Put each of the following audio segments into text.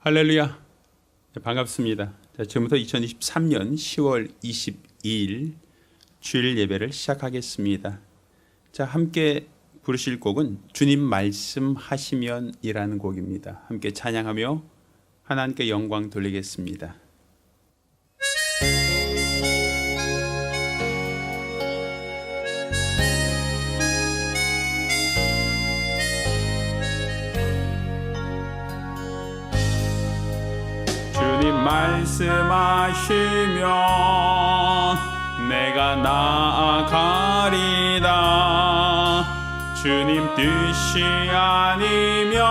할렐루야. 네, 반갑습니다. 자, 지금부터 2023년 10월 22일 주일 예배를 시작하겠습니다. 자, 함께 부르실 곡은 주님 말씀하시면이라는 곡입니다. 함께 찬양하며 하나님께 영광 돌리겠습니다. 주님 말씀하시면 내가 나아가리다. 주님 뜻이 아니면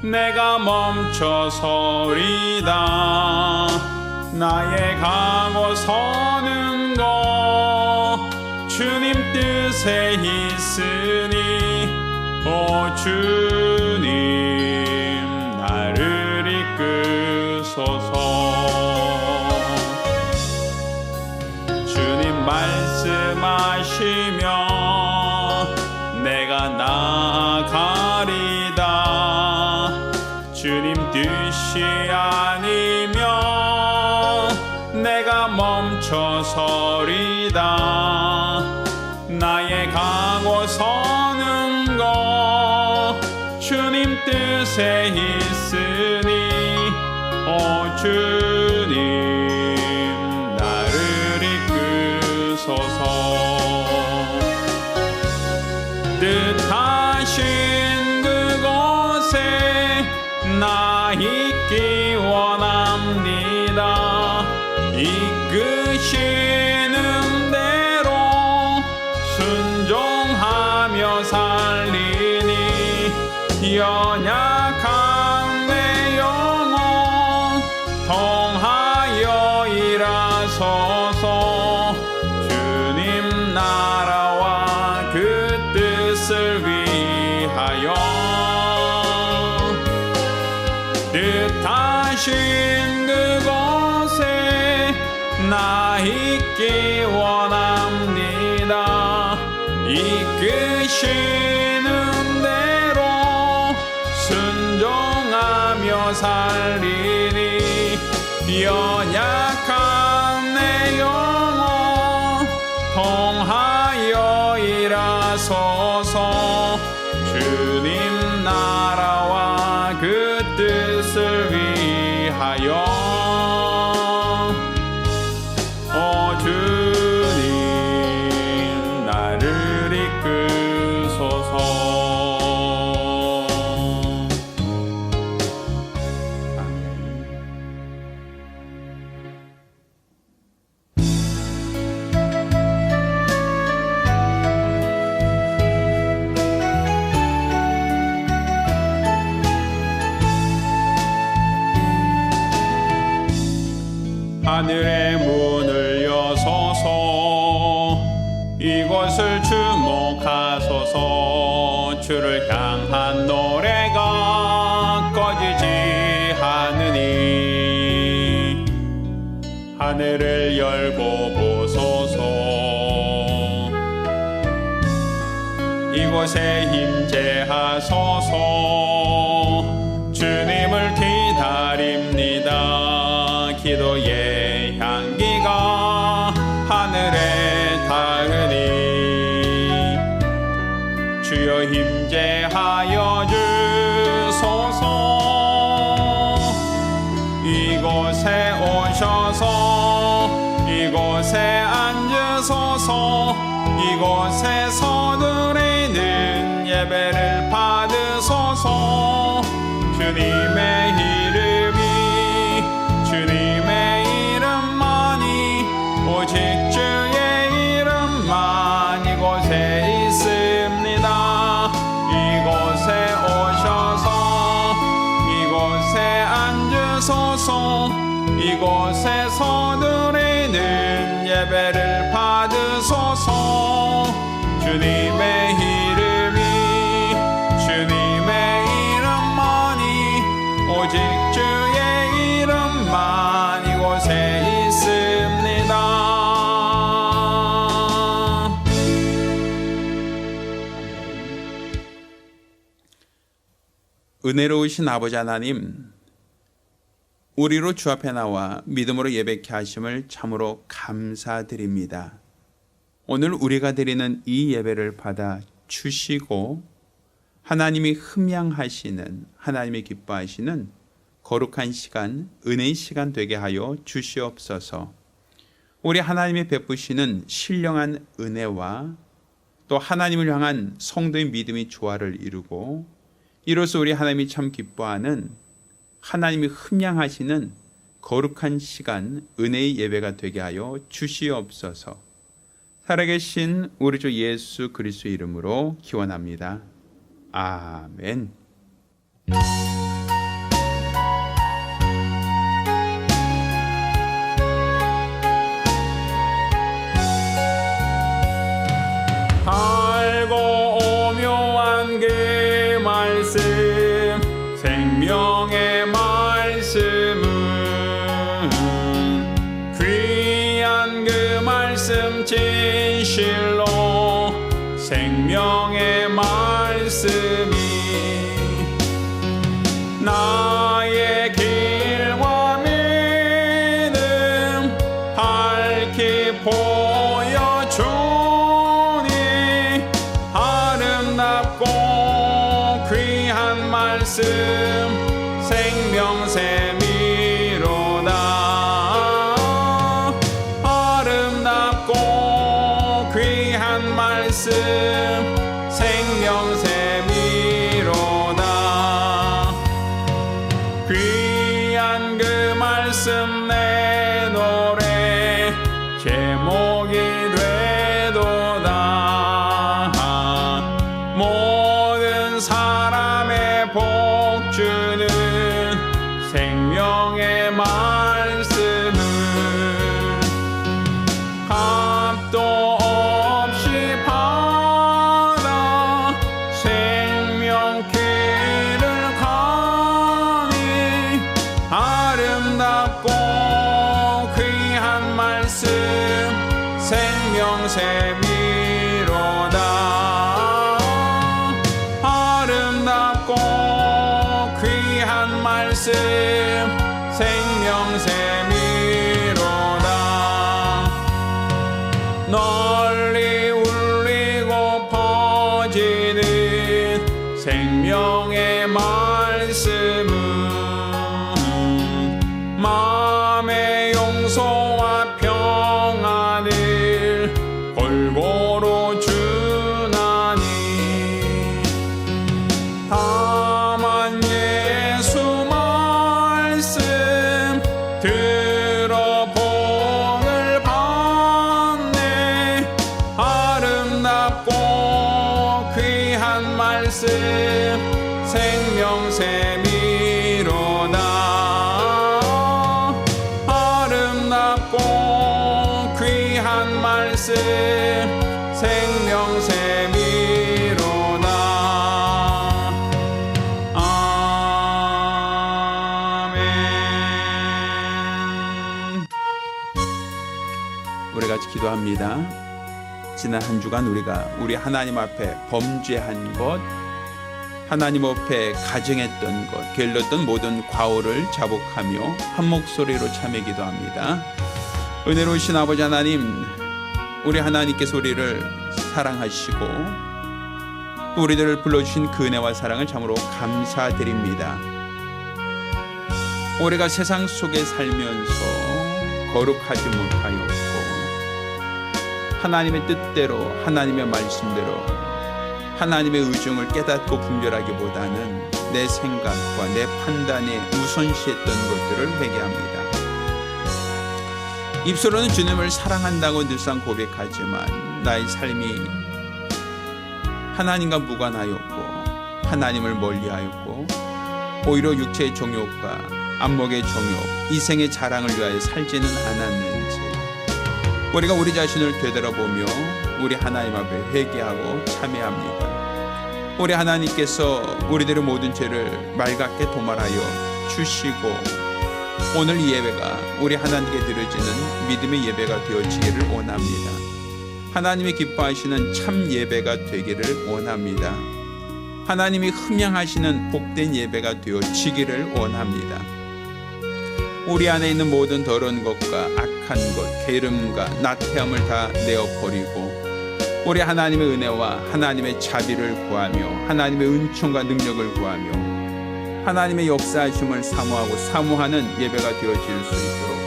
내가 멈춰서리다. 나의 가고 서는 것 주님 뜻에 있으니 오 주님 나를 이끄소서. 주님 말씀하시면 내가 나아가리다. 주님 뜻이 아니면 내가 멈춰서리다. 나의 가고 서는 것 주님 뜻에 있으니 오 주님 나를 이끄소서. 뜻하신 그곳에 나 있기 원합니다. 이끄시는 대로 순종하며 살리니 연약한 내 영혼 통하여 일하소서. 주님 나라와 그 뜻을 위하여 뜻하신 그곳에 나 있기 원합니다. 이끄시는 대로 순종하며 살리니 연약한 내 영혼 통하여 일하소서. 주님 나라와 그 뜻을 위하여 오 주님 나를 이끄소서. 하늘의 문을 여소서. 이곳을 주목하소서. 주를 향한 노래가 꺼지지 않으니 하늘을 열고 보소서. 이곳에 임재하소서. 주님을 기다립니다. 기도의 향기가 하늘에 닿으니 주여 임재하여 주소서. 이곳에 오셔서 이곳에 앉으소서. 이곳에서 드리는 예배를 받으소서. 주님의 이름이 주님의 이름만이 오직 주의 이름만 이곳에 있습니다. 이곳에 오셔서 이곳에 앉으소서. 이곳에서 드리는 예배를 받으소서. 주님의 이름이 주님의 이름만이 오직 주의 이름만 이곳에 있습니다. 은혜로우신 아버지 하나님, 우리로 주 앞에 나와 믿음으로 예배케 하심을 참으로 감사드립니다. 오늘 우리가 드리는 이 예배를 받아 주시고 하나님이 흠양하시는, 하나님이 기뻐하시는 거룩한 시간, 은혜의 시간 되게 하여 주시옵소서. 우리 하나님이 베푸시는 신령한 은혜와 또 하나님을 향한 성도의 믿음이 조화를 이루고, 이로써 우리 하나님이 참 기뻐하는, 하나님이 흠양하시는 거룩한 시간, 은혜의 예배가 되게 하여 주시옵소서. 살아계신 우리 주 예수 그리스도의 이름으로 기원합니다. 아멘. 달고 오묘한 그 말씀, 생명의 말씀은 귀한 그 말씀 진실로, 생명의 말씀이 나의 길과 믿음 밝히 보여주니, 아름답고 귀한 말씀 생명샘이로다. 아름답고 귀한 말씀 생명샘이로다. 귀한 그 말씀 내 노래 제목이 되도다. 모든 사람의 복 주는 생명의 말씀은 값도 없이 받아 생명길을 가니, 아름답고 귀한 말씀 생명샘이로다. 아름답고 귀한 말씀 생명샘이로다. 널리 울리고 퍼지는 생명의 말씀은 마음의 용서와 평안을 골고루 주나니, 다만 예수 말씀 들어보늘 받네. 아름답고 귀한 말씀 생명샘이로다. 아름답고 귀한 말씀 생명샘이로다. 아멘. 우리 같이 기도합니다. 지난 한 주간 우리 하나님 앞에 범죄한 것, 하나님 앞에 가정했던 것, 게을렀던 모든 과오를 자복하며 한 목소리로 참여 기도합니다. 은혜로우신 아버지 하나님, 우리 하나님께서 우리를 사랑하시고 또 우리들을 불러주신 그 은혜와 사랑을 참으로 감사드립니다. 우리가 세상 속에 살면서 거룩하지 못하였고, 하나님의 뜻대로, 하나님의 말씀대로 하나님의 의중을 깨닫고 분별하기보다는 내 생각과 내 판단에 우선시했던 것들을 회개합니다. 입술로는 주님을 사랑한다고 늘상 고백하지만 나의 삶이 하나님과 무관하였고, 하나님을 멀리하였고, 오히려 육체의 정욕과 안목의 정욕, 이생의 자랑을 위하여 살지는 않았는지, 우리가 우리 자신을 되돌아보며 우리 하나님 앞에 회개하고 참회합니다. 우리 하나님께서 우리들의 모든 죄를 맑게 도말하여 주시고, 오늘 이 예배가 우리 하나님께 드려지는 믿음의 예배가 되어지기를 원합니다. 하나님이 기뻐하시는 참 예배가 되기를 원합니다. 하나님이 흠양하시는 복된 예배가 되어지기를 원합니다. 우리 안에 있는 모든 더러운 것과 악한 것, 게으름과 나태함을 다 내어버리고 우리 하나님의 은혜와 하나님의 자비를 구하며 하나님의 은총과 능력을 구하며 하나님의 역사하심을 사모하고 사모하는 예배가 되어질 수 있도록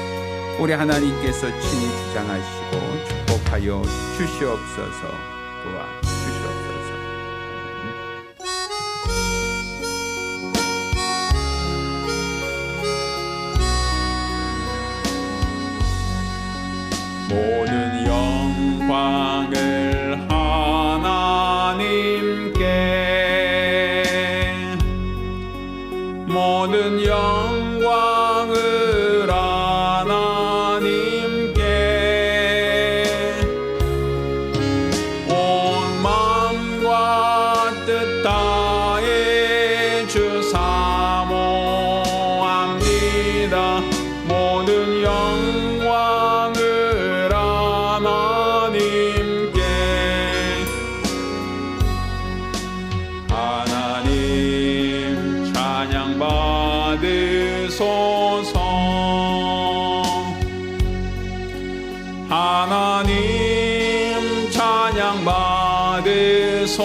우리 하나님께서 친히 주장하시고 축복하여 주시옵소서. 도와주시옵소서. 모든 영광을 하나님께, 모든 영광을 하나님께, 온 마음과 뜻 다해 주 사모합니다. 모든 영광을 하나님께, 하나님 찬양 받으소서. 하나님 찬양 받으소서.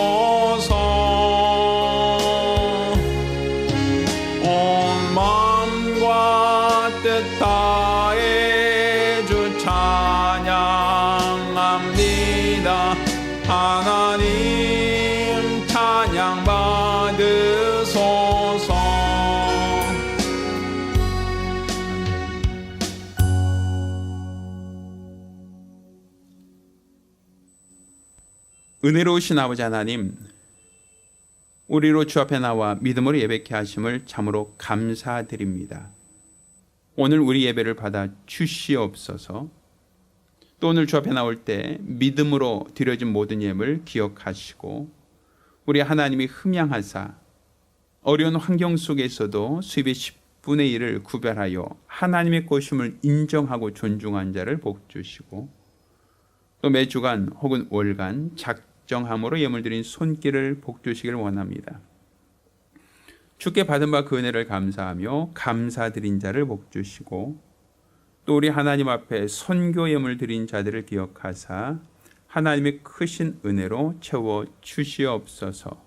온 마음과 뜻 다해 주 찬양합니다. 하나님 찬양 받으소서. 은혜로우신 아버지 하나님, 우리로 주 앞에 나와 믿음으로 예배케 하심을 참으로 감사드립니다. 오늘 우리 예배를 받아 주시옵소서. 또 오늘 주 앞에 나올 때 믿음으로 드려진 모든 예물 기억하시고 우리 하나님이 흠양하사 어려운 환경 속에서도 수입의 10분의 1을 구별하여 하나님의 것임을 인정하고 존중한 자를 복주시고 또 매주간 혹은 월간 작정함으로 예물 드린 손길을 복주시길 원합니다. 주께 받은 바 그 은혜를 감사하며 감사드린 자를 복주시고 또 우리 하나님 앞에 선교 예물 드린 자들을 기억하사 하나님의 크신 은혜로 채워 주시옵소서.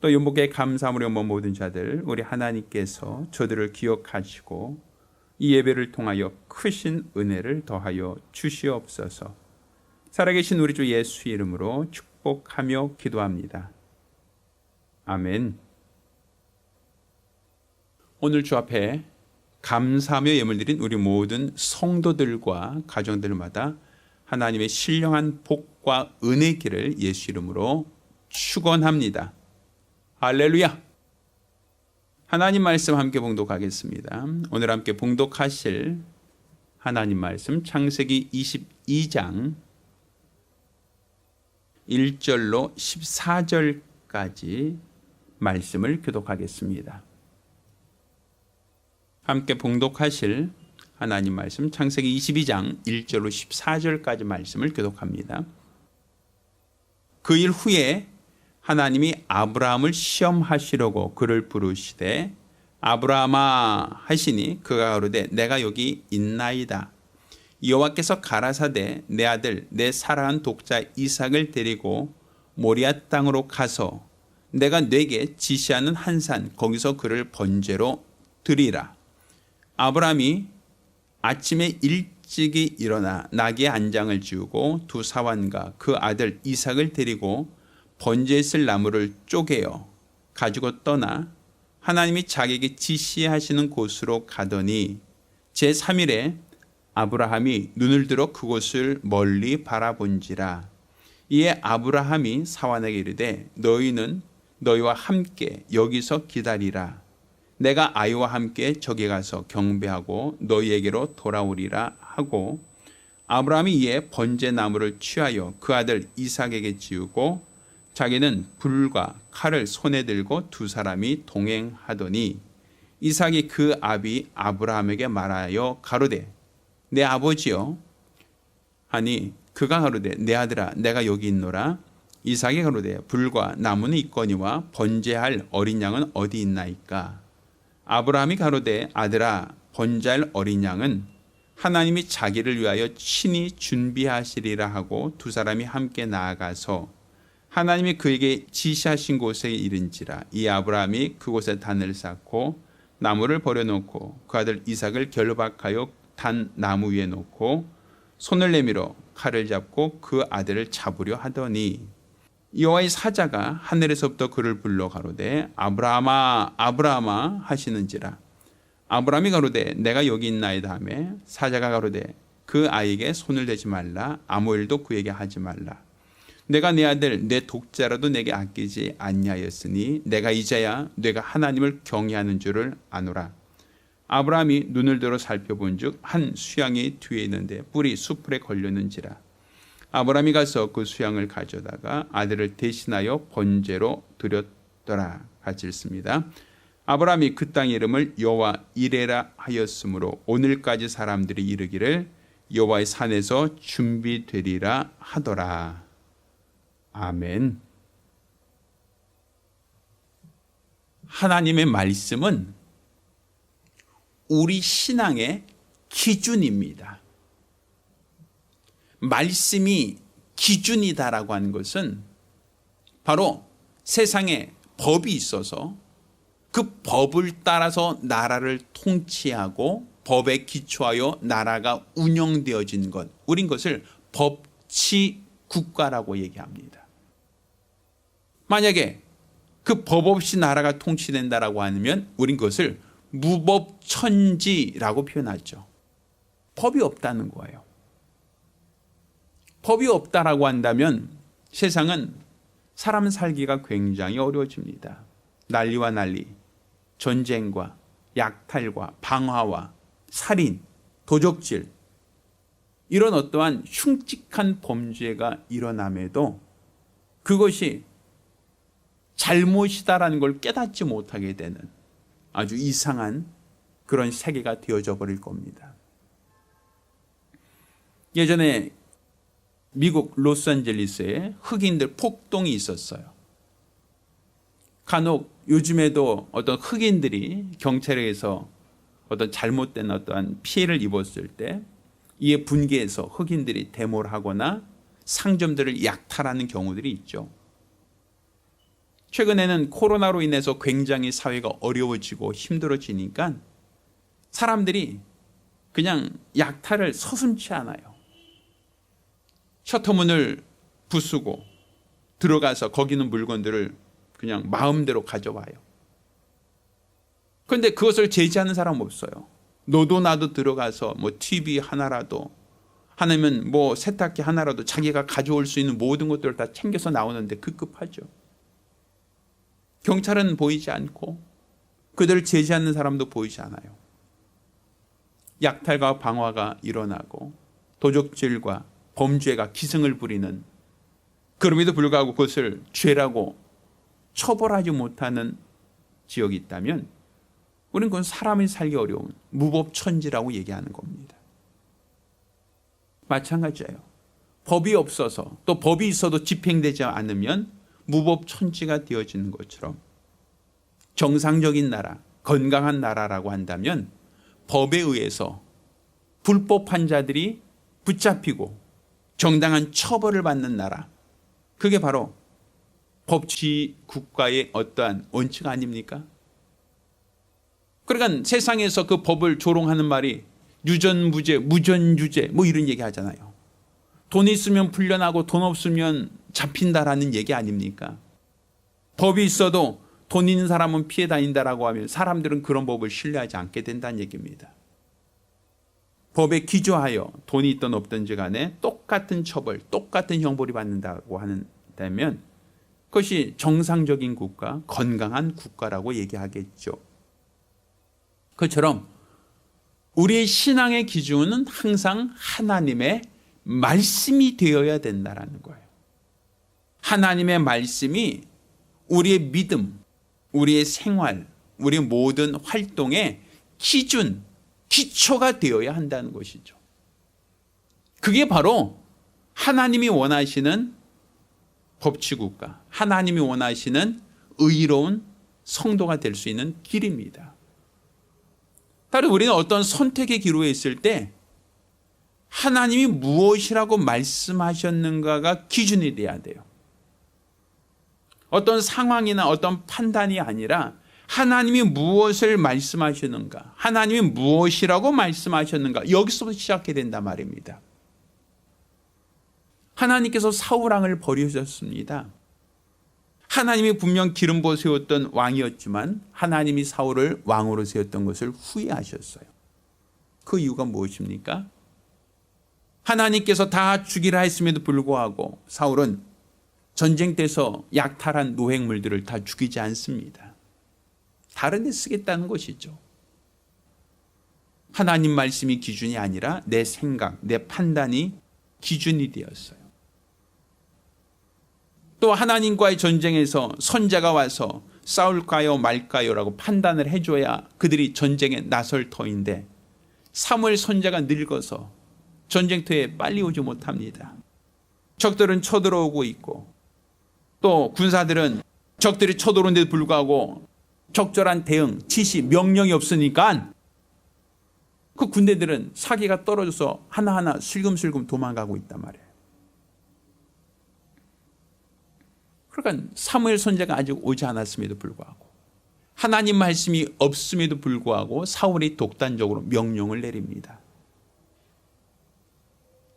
또 연복의 감사함으로 모든 자들 우리 하나님께서 저들을 기억하시고 이 예배를 통하여 크신 은혜를 더하여 주시옵소서. 살아계신 우리 주 예수 이름으로 축복하며 기도합니다. 아멘. 오늘 주 앞에 감사하며 예물 드린 우리 모든 성도들과 가정들마다 하나님의 신령한 복과 은혜의 길을 예수 이름으로 축원합니다. 할렐루야. 하나님 말씀 함께 봉독하겠습니다. 오늘 함께 봉독하실 하나님 말씀 창세기 22장 1절로 14절까지 말씀을 교독하겠습니다. 함께 봉독하실 하나님 말씀 창세기 22장 1절로 14절까지 말씀을 교독합니다. 그 일 후에 하나님이 아브라함을 시험하시려고 그를 부르시되 아브라함아 하시니 그가 가로되 내가 여기 있나이다. 여호와께서 가라사대 내 아들 내 사랑하는 독자 이삭을 데리고 모리아 땅으로 가서 내가 네게 지시하는 한 산 거기서 그를 번제로 드리라. 아브라함이 아침에 일찍이 일어나 나귀의 안장을 지우고 두 사환과 그 아들 이삭을 데리고 번제에 쓸 나무를 쪼개어 가지고 떠나 하나님이 자기에게 지시하시는 곳으로 가더니 제3일에 아브라함이 눈을 들어 그곳을 멀리 바라본지라. 이에 아브라함이 사환에게 이르되 너희는 너희와 함께 여기서 기다리라. 내가 아이와 함께 저기 가서 경배하고 너희에게로 돌아오리라 하고 아브라함이 이에 번제 나무를 취하여 그 아들 이삭에게 지우고 자기는 불과 칼을 손에 들고 두 사람이 동행하더니 이삭이 그 아비 아브라함에게 말하여 가로되 내 아버지여 하니 그가 가로되 내 아들아 내가 여기 있노라. 이삭이 가로되 불과 나무는 있거니와 번제할 어린 양은 어디 있나이까. 아브라함이 가로되 아들아 번제할 어린 양은 하나님이 자기를 위하여 친히 준비하시리라 하고 두 사람이 함께 나아가서 하나님이 그에게 지시하신 곳에 이른지라. 이 아브라함이 그곳에 단을 쌓고 나무를 버려놓고 그 아들 이삭을 결박하여 단 나무 위에 놓고 손을 내밀어 칼을 잡고 그 아들을 잡으려 하더니 여호와의 사자가 하늘에서부터 그를 불러 가로되 아브라함아 아브라함아 하시는지라. 아브라함이 가로되 내가 여기 있나이다 하매 사자가 가로되 그 아이에게 손을 대지 말라. 아무 일도 그에게 하지 말라. 내가 내 아들 내 독자라도 내게 아끼지 아니하였으니 내가 이제야 내가 하나님을 경외하는 줄을 아노라. 아브라함이 눈을 들어 살펴본즉 한 수양이 뒤에 있는데 뿔이 숯불에 걸렸는지라. 아브라함이 가서 그 수양을 가져다가 아들을 대신하여 번제로 드렸더라. 같이 읽습니다. 아브라함이 그 땅 이름을 여호와 이레라 하였으므로 오늘까지 사람들이 이르기를 여호와의 산에서 준비되리라 하더라. 아멘. 하나님의 말씀은 우리 신앙의 기준입니다. 말씀이 기준이다라고 하는 것은 바로 세상에 법이 있어서 그 법을 따라서 나라를 통치하고 법에 기초하여 나라가 운영되어진 것, 우린 그것을 법치 국가라고 얘기합니다. 만약에 그 법 없이 나라가 통치된다라고 하면 우린 그것을 무법천지라고 표현하죠. 법이 없다는 거예요. 법이 없다라고 한다면 세상은 사람 살기가 굉장히 어려워집니다. 난리와 난리, 전쟁과 약탈과 방화와 살인, 도적질, 이런 어떠한 흉측한 범죄가 일어남에도 그것이 잘못이다라는 걸 깨닫지 못하게 되는 아주 이상한 그런 세계가 되어져 버릴 겁니다. 예전에 미국 로스앤젤레스에 흑인들 폭동이 있었어요. 간혹 요즘에도 어떤 흑인들이 경찰에 의해서 어떤 잘못된 어떠한 피해를 입었을 때 이에 분개해서 흑인들이 데모를 하거나 상점들을 약탈하는 경우들이 있죠. 최근에는 코로나로 인해서 굉장히 사회가 어려워지고 힘들어지니까 사람들이 그냥 약탈을 서슴지 않아요. 셔터문을 부수고 들어가서 거기 있는 물건들을 그냥 마음대로 가져와요. 그런데 그것을 제지하는 사람은 없어요. 너도 나도 들어가서 뭐 TV 하나라도 하나면 뭐 세탁기 하나라도 자기가 가져올 수 있는 모든 것들을 다 챙겨서 나오는데 급급하죠. 경찰은 보이지 않고 그들을 제지하는 사람도 보이지 않아요. 약탈과 방화가 일어나고 도적질과 범죄가 기승을 부리는, 그럼에도 불구하고 그것을 죄라고 처벌하지 못하는 지역이 있다면 우리는 그건 사람이 살기 어려운 무법천지라고 얘기하는 겁니다. 마찬가지예요. 법이 없어서 또 법이 있어도 집행되지 않으면 무법천지가 되어지는 것처럼 정상적인 나라, 건강한 나라라고 한다면 법에 의해서 불법한 자들이 붙잡히고 정당한 처벌을 받는 나라, 그게 바로 법치 국가의 어떠한 원칙 아닙니까? 그러니까 세상에서 그 법을 조롱하는 말이 유전무죄, 무전유죄 뭐 이런 얘기 하잖아요. 돈 있으면 풀려나고 돈 없으면 잡힌다라는 얘기 아닙니까? 법이 있어도 돈 있는 사람은 피해 다닌다라고 하면 사람들은 그런 법을 신뢰하지 않게 된다는 얘기입니다. 법에 기초하여 돈이 있든 없든지 간에 똑같은 처벌, 똑같은 형벌이 받는다고 한다면 그것이 정상적인 국가, 건강한 국가라고 얘기하겠죠. 그처럼 우리의 신앙의 기준은 항상 하나님의 말씀이 되어야 된다는 거예요. 하나님의 말씀이 우리의 믿음, 우리의 생활, 우리의 모든 활동의 기준, 기초가 되어야 한다는 것이죠. 그게 바로 하나님이 원하시는 법치국가, 하나님이 원하시는 의로운 성도가 될 수 있는 길입니다. 따라서 우리는 어떤 선택의 기로에 있을 때 하나님이 무엇이라고 말씀하셨는가가 기준이 돼야 돼요. 어떤 상황이나 어떤 판단이 아니라 하나님이 무엇을 말씀하셨는가, 하나님이 무엇이라고 말씀하셨는가, 여기서부터 시작해야 된단 말입니다. 하나님께서 사울왕을 버리셨습니다. 하나님이 분명 기름 부어 세웠던 왕이었지만 하나님이 사울을 왕으로 세웠던 것을 후회하셨어요. 그 이유가 무엇입니까? 하나님께서 다 죽이라 했음에도 불구하고 사울은 전쟁때에서 약탈한 노획물들을 다 죽이지 않습니다. 다른 데 쓰겠다는 것이죠. 하나님 말씀이 기준이 아니라 내 생각, 내 판단이 기준이 되었어요. 또 하나님과의 전쟁에서 선자가 와서 싸울까요 말까요 라고 판단을 해줘야 그들이 전쟁에 나설 터인데 사무엘 선자가 늙어서 전쟁터에 빨리 오지 못합니다. 적들은 쳐들어오고 있고 또 군사들은 적들이 쳐들어오는데도 불구하고 적절한 대응, 지시, 명령이 없으니까 그 군대들은 사기가 떨어져서 하나하나 슬금슬금 도망가고 있단 말이에요. 그러니까 사무엘 선지자가 아직 오지 않았음에도 불구하고 하나님 말씀이 없음에도 불구하고 사울이 독단적으로 명령을 내립니다.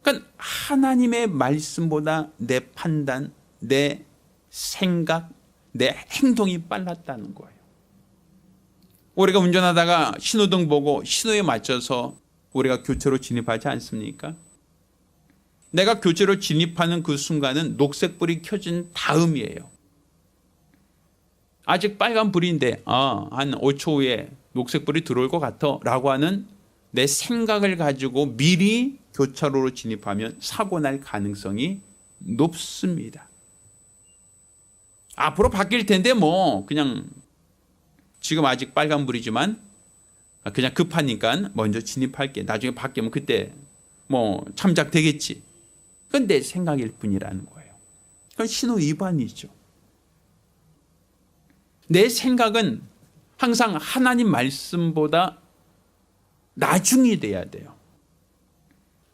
그러니까 하나님의 말씀보다 내 판단, 내 생각, 내 행동이 빨랐다는 거예요. 우리가 운전하다가 신호등 보고 신호에 맞춰서 우리가 교차로 진입하지 않습니까? 내가 교차로 진입하는 그 순간은 녹색불이 켜진 다음이에요. 아직 빨간불인데 한 5초 후에 녹색불이 들어올 것 같아 라고 하는 내 생각을 가지고 미리 교차로로 진입하면 사고 날 가능성이 높습니다. 앞으로 바뀔 텐데 뭐 그냥 지금 아직 빨간불이지만 그냥 급하니까 먼저 진입할게. 나중에 바뀌면 그때 뭐 참작되겠지. 그건 내 생각일 뿐이라는 거예요. 그건 신호 위반이죠. 내 생각은 항상 하나님 말씀보다 나중이 돼야 돼요.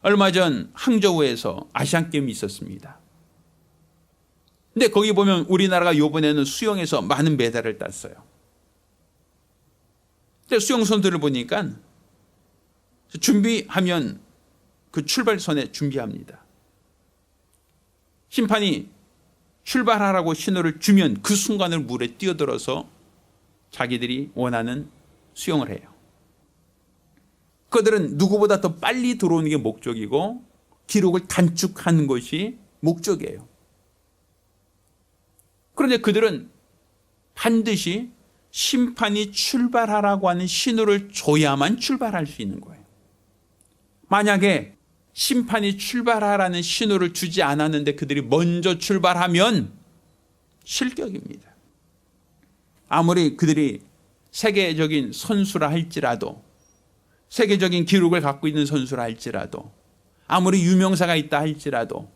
얼마 전 항저우에서 아시안게임이 있었습니다. 근데 거기 보면 우리나라가 이번에는 수영에서 많은 메달을 땄어요. 근데 수영 선수들을 보니까 준비하면 그 출발선에 준비합니다. 심판이 출발하라고 신호를 주면 그 순간을 물에 뛰어들어서 자기들이 원하는 수영을 해요. 그들은 누구보다 더 빨리 들어오는 게 목적이고 기록을 단축하는 것이 목적이에요. 그런데 그들은 반드시 심판이 출발하라고 하는 신호를 줘야만 출발할 수 있는 거예요. 만약에 심판이 출발하라는 신호를 주지 않았는데 그들이 먼저 출발하면 실격입니다. 아무리 그들이 세계적인 선수라 할지라도, 세계적인 기록을 갖고 있는 선수라 할지라도, 아무리 유명사가 있다 할지라도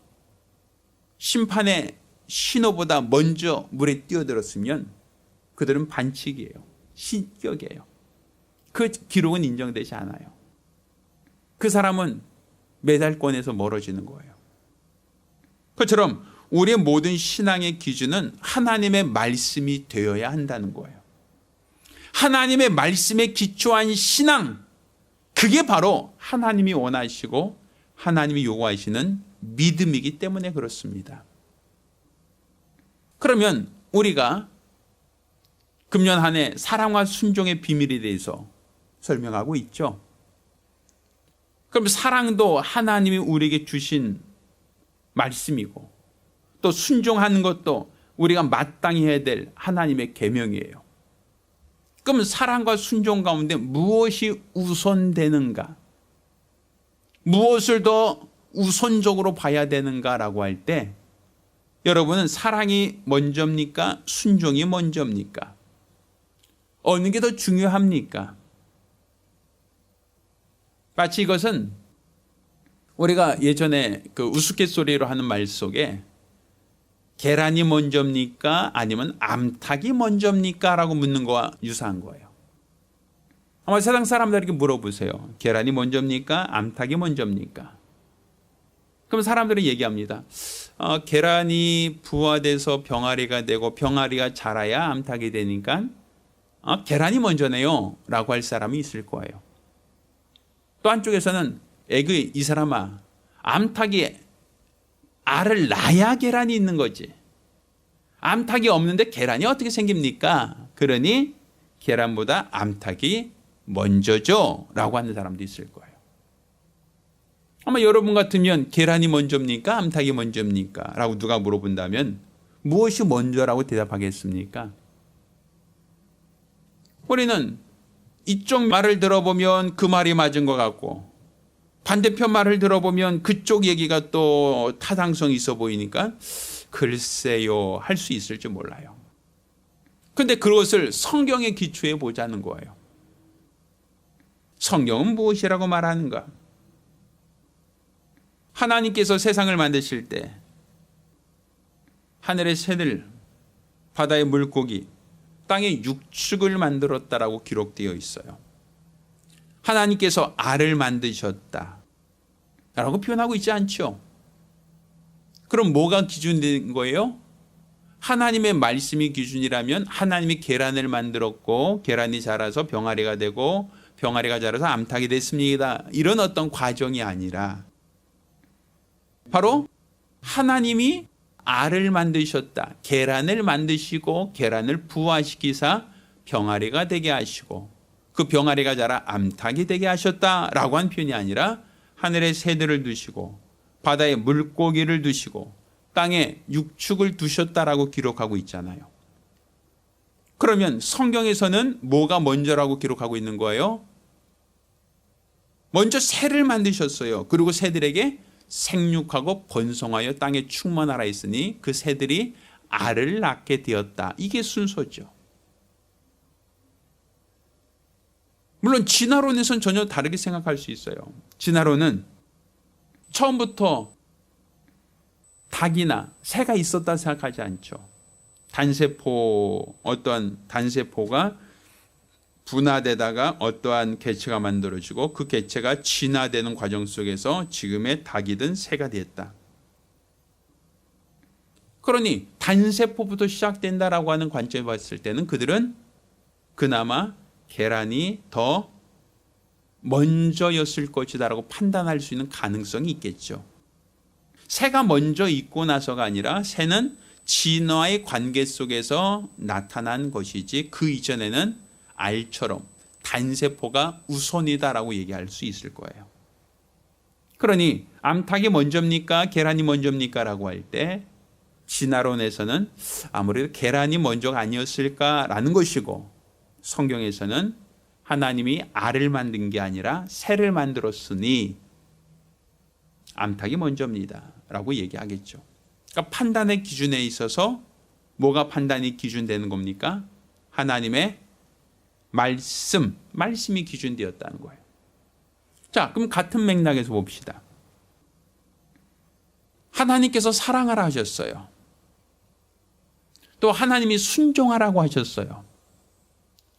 심판의 신호보다 먼저 물에 뛰어들었으면 그들은 반칙이에요. 실격이에요. 그 기록은 인정되지 않아요. 그 사람은 메달권에서 멀어지는 거예요. 그처럼 우리의 모든 신앙의 기준은 하나님의 말씀이 되어야 한다는 거예요. 하나님의 말씀에 기초한 신앙, 그게 바로 하나님이 원하시고 하나님이 요구하시는 믿음이기 때문에 그렇습니다. 그러면 우리가 금년 한 해 사랑과 순종의 비밀에 대해서 설명하고 있죠. 그럼 사랑도 하나님이 우리에게 주신 말씀이고 또 순종하는 것도 우리가 마땅히 해야 될 하나님의 계명이에요. 그럼 사랑과 순종 가운데 무엇이 우선되는가? 무엇을 더 우선적으로 봐야 되는가라고 할 때 여러분은 사랑이 먼저입니까? 순종이 먼저입니까? 어느 게 더 중요합니까? 마치 이것은 우리가 예전에 그 우스갯소리로 하는 말 속에 계란이 먼저입니까? 아니면 암탉이 먼저입니까? 라고 묻는 거와 유사한 거예요. 아마 세상 사람들에게 물어보세요. 계란이 먼저입니까? 암탉이 먼저입니까? 그럼 사람들은 얘기합니다. 계란이 부화돼서 병아리가 되고 병아리가 자라야 암탉이 되니까 계란이 먼저네요 라고 할 사람이 있을 거예요. 또 한쪽에서는 이 사람아, 암탉이 알을 낳아야 계란이 있는 거지. 암탉이 없는데 계란이 어떻게 생깁니까? 그러니 계란보다 암탉이 먼저죠 라고 하는 사람도 있을 거예요. 아마 여러분 같으면 계란이 먼저입니까? 암탉이 먼저입니까? 라고 누가 물어본다면 무엇이 먼저라고 대답하겠습니까? 우리는 이쪽 말을 들어보면 그 말이 맞은 것 같고 반대편 말을 들어보면 그쪽 얘기가 또 타당성이 있어 보이니까 글쎄요 할 수 있을지 몰라요. 근데 그것을 성경에 기초해 보자는 거예요. 성경은 무엇이라고 말하는가? 하나님께서 세상을 만드실 때 하늘의 새들, 바다의 물고기, 땅의 육축을 만들었다라고 기록되어 있어요. 하나님께서 알을 만드셨다 라고 표현하고 있지 않죠? 그럼 뭐가 기준인 거예요? 하나님의 말씀이 기준이라면 하나님이 계란을 만들었고 계란이 자라서 병아리가 되고 병아리가 자라서 암탉이 됐습니다. 이런 어떤 과정이 아니라 바로 하나님이 알을 만드셨다. 계란을 만드시고 계란을 부화시키사 병아리가 되게 하시고 그 병아리가 자라 암탉이 되게 하셨다라고 한 표현이 아니라 하늘의 새들을 두시고 바다에 물고기를 두시고 땅에 육축을 두셨다라고 기록하고 있잖아요. 그러면 성경에서는 뭐가 먼저라고 기록하고 있는 거예요? 먼저 새를 만드셨어요. 그리고 새들에게 생육하고 번성하여 땅에 충만하라 했으니 그 새들이 알을 낳게 되었다. 이게 순서죠. 물론 진화론에서는 전혀 다르게 생각할 수 있어요. 진화론은 처음부터 닭이나 새가 있었다 생각하지 않죠. 어떠한 단세포가 분화되다가 어떠한 개체가 만들어지고 그 개체가 진화되는 과정 속에서 지금의 닭이든 새가 됐다. 그러니 단세포부터 시작된다라고 하는 관점에 봤을 때는 그들은 그나마 계란이 더 먼저였을 것이다라고 판단할 수 있는 가능성이 있겠죠. 새가 먼저 있고 나서가 아니라 새는 진화의 관계 속에서 나타난 것이지 그 이전에는 알처럼 단세포가 우선이다라고 얘기할 수 있을 거예요. 그러니 암탉이 먼저입니까? 계란이 먼저입니까? 라고 할 때 진화론에서는 아무래도 계란이 먼저가 아니었을까라는 것이고 성경에서는 하나님이 알을 만든 게 아니라 새를 만들었으니 암탉이 먼저입니다 라고 얘기하겠죠. 그러니까 판단의 기준에 있어서 뭐가 판단이 기준되는 겁니까? 하나님의 말씀이 기준되었다는 거예요. 자, 그럼 같은 맥락에서 봅시다. 하나님께서 사랑하라 하셨어요. 또 하나님이 순종하라고 하셨어요.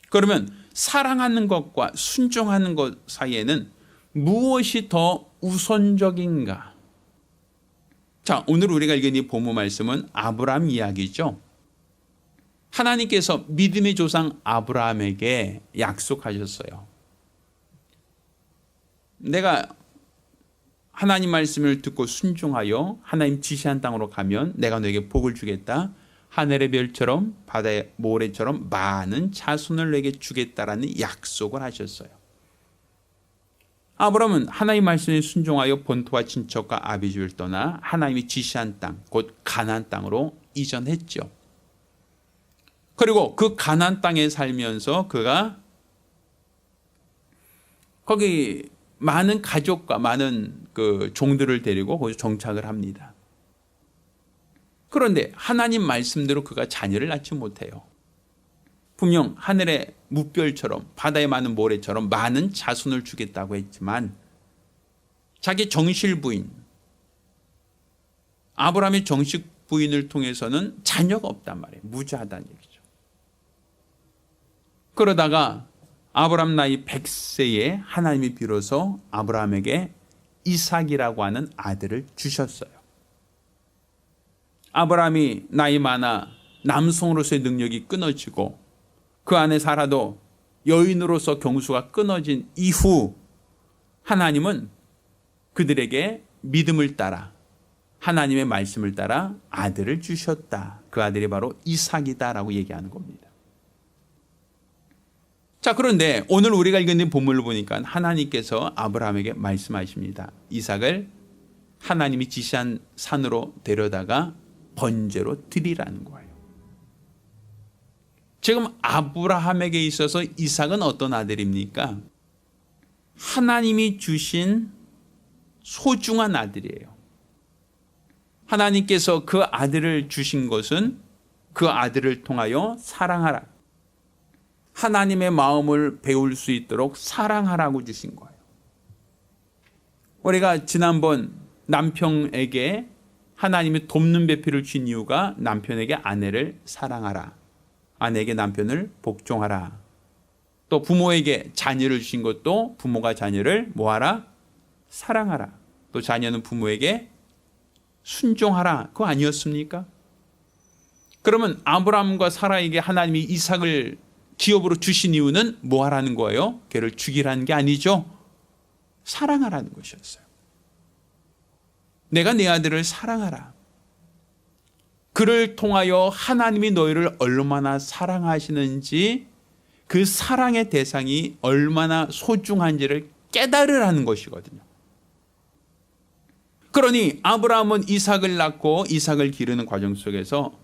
그러면 사랑하는 것과 순종하는 것 사이에는 무엇이 더 우선적인가? 자, 오늘 우리가 읽은 이 본문 말씀은 아브라함 이야기죠. 하나님께서 믿음의 조상 아브라함에게 약속하셨어요. 내가 하나님 말씀을 듣고 순종하여 하나님 지시한 땅으로 가면 내가 너에게 복을 주겠다. 하늘의 별처럼 바다의 모래처럼 많은 자손을 내게 주겠다라는 약속을 하셨어요. 아브라함은 하나님 말씀에 순종하여 본토와 친척과 아비집을 떠나 하나님이 지시한 땅, 곧 가나안 땅으로 이전했죠. 그리고 그 가나안 땅에 살면서 그가 거기 많은 가족과 많은 그 종들을 데리고 거기서 정착을 합니다. 그런데 하나님 말씀대로 그가 자녀를 낳지 못해요. 분명 하늘의 무별처럼 바다의 많은 모래처럼 많은 자손을 주겠다고 했지만 자기 정실 부인 아브라함의 정식 부인을 통해서는 자녀가 없단 말이에요. 무자하다는 얘기죠. 그러다가 아브라함 나이 100세에 하나님이 비로소 아브라함에게 이삭이라고 하는 아들을 주셨어요. 아브라함이 나이 많아 남성으로서의 능력이 끊어지고 그 안에 살아도 여인으로서 경수가 끊어진 이후 하나님은 그들에게 믿음을 따라 하나님의 말씀을 따라 아들을 주셨다. 그 아들이 바로 이삭이다라고 얘기하는 겁니다. 자, 그런데 오늘 우리가 읽은 본문을 보니까 하나님께서 아브라함에게 말씀하십니다. 이삭을 하나님이 지시한 산으로 데려다가 번제로 드리라는 거예요. 지금 아브라함에게 있어서 이삭은 어떤 아들입니까? 하나님이 주신 소중한 아들이에요. 하나님께서 그 아들을 주신 것은 그 아들을 통하여 사랑하라. 하나님의 마음을 배울 수 있도록 사랑하라고 주신 거예요. 우리가 지난번 남편에게 하나님이 돕는 배필을 준 이유가 남편에게 아내를 사랑하라. 아내에게 남편을 복종하라. 또 부모에게 자녀를 주신 것도 부모가 자녀를 뭐하라? 사랑하라. 또 자녀는 부모에게 순종하라. 그거 아니었습니까? 그러면 아브라함과 사라에게 하나님이 이삭을 기업으로 주신 이유는 뭐 하라는 거예요? 걔를 죽이라는 게 아니죠. 사랑하라는 것이었어요. 내가 내 아들을 사랑하라. 그를 통하여 하나님이 너희를 얼마나 사랑하시는지 그 사랑의 대상이 얼마나 소중한지를 깨달으라는 것이거든요. 그러니 아브라함은 이삭을 낳고 이삭을 기르는 과정 속에서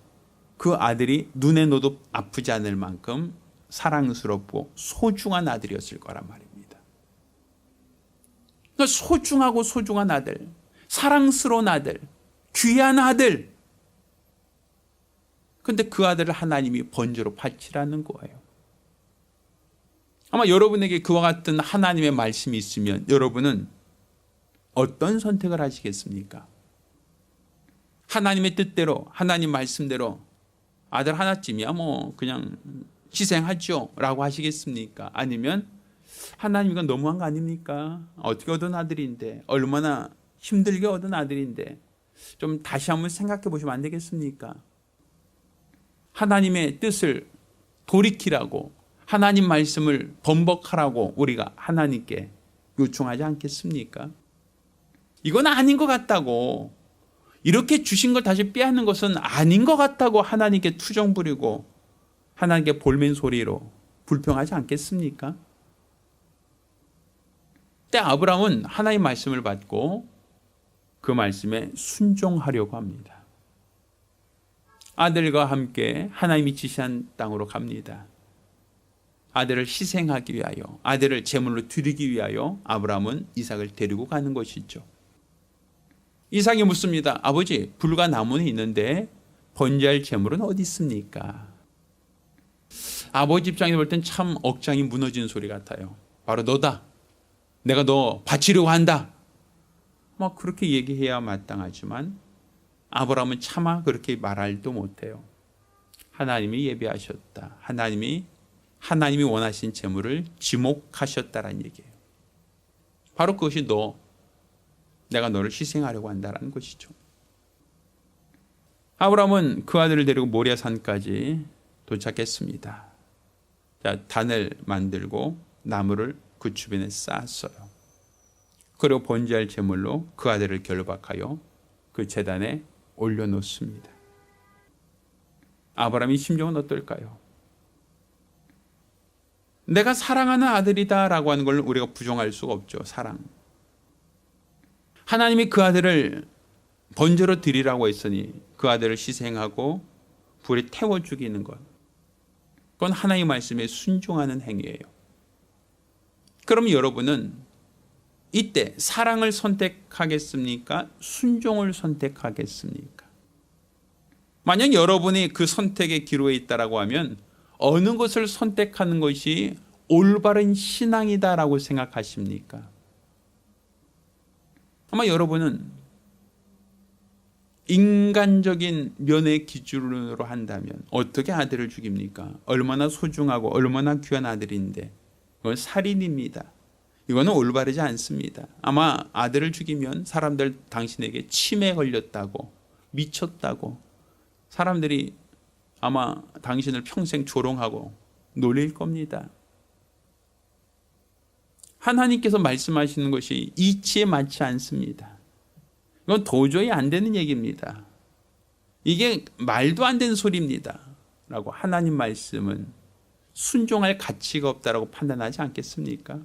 그 아들이 눈에 넣어도 아프지 않을 만큼 사랑스럽고 소중한 아들이었을 거란 말입니다. 그러니까 소중하고 소중한 아들, 사랑스러운 아들, 귀한 아들. 그런데 그 아들을 하나님이 번제로 바치라는 거예요. 아마 여러분에게 그와 같은 하나님의 말씀이 있으면 여러분은 어떤 선택을 하시겠습니까? 하나님의 뜻대로, 하나님 말씀대로 아들 하나쯤이야 뭐 그냥 희생하죠 라고 하시겠습니까? 아니면 하나님 이건 너무한 거 아닙니까? 어떻게 얻은 아들인데, 얼마나 힘들게 얻은 아들인데 좀 다시 한번 생각해 보시면 안 되겠습니까? 하나님의 뜻을 돌이키라고, 하나님 말씀을 번복하라고 우리가 하나님께 요청하지 않겠습니까? 이건 아닌 것 같다고, 이렇게 주신 걸 다시 빼앗는 것은 아닌 것 같다고 하나님께 투정 부리고 하나님께 볼멘 소리로 불평하지 않겠습니까? 그때 아브라함은 하나님 말씀을 받고 그 말씀에 순종하려고 합니다. 아들과 함께 하나님이 지시한 땅으로 갑니다. 아들을 희생하기 위하여, 아들을 제물로 드리기 위하여 아브라함은 이삭을 데리고 가는 것이죠. 이삭이 묻습니다. 아버지, 불과 나무는 있는데 번제할 제물은 어디 있습니까? 아버지 입장에서 볼 땐 참 억장이 무너진 소리 같아요. 바로 너다. 내가 너 바치려고 한다. 막 그렇게 얘기해야 마땅하지만 아브라함은 차마 그렇게 말할도 못해요. 하나님이 예비하셨다. 하나님이 원하신 제물을 지목하셨다라는 얘기예요. 바로 그것이 내가 너를 희생하려고 한다라는 것이죠. 아브라함은 그 아들을 데리고 모리아산까지 도착했습니다. 자, 단을 만들고 나무를 그 주변에 쌓았어요. 그리고 번제할 제물로 그 아들을 결박하여 그 제단에 올려놓습니다. 아브라함의 심정은 어떨까요? 내가 사랑하는 아들이다라고 하는 걸 우리가 부정할 수가 없죠. 사랑. 하나님이 그 아들을 번제로 드리라고 했으니 그 아들을 희생하고 불에 태워 죽이는 것, 그건 하나님의 말씀에 순종하는 행위예요. 그럼 여러분은 이때 사랑을 선택하겠습니까? 순종을 선택하겠습니까? 만약 여러분이 그 선택의 기로에 있다라고 하면 어느 것을 선택하는 것이 올바른 신앙이다라고 생각하십니까? 아마 여러분은 인간적인 면의 기준으로 한다면 어떻게 아들을 죽입니까? 얼마나 소중하고 얼마나 귀한 아들인데. 이건 살인입니다. 이거는 올바르지 않습니다. 아마 아들을 죽이면 사람들 당신에게 치매 걸렸다고, 미쳤다고, 사람들이 아마 당신을 평생 조롱하고 놀릴 겁니다. 하나님께서 말씀하시는 것이 이치에 맞지 않습니다. 이건 도저히 안 되는 얘기입니다. 이게 말도 안 되는 소리입니다. 라고 하나님 말씀은 순종할 가치가 없다라고 판단하지 않겠습니까?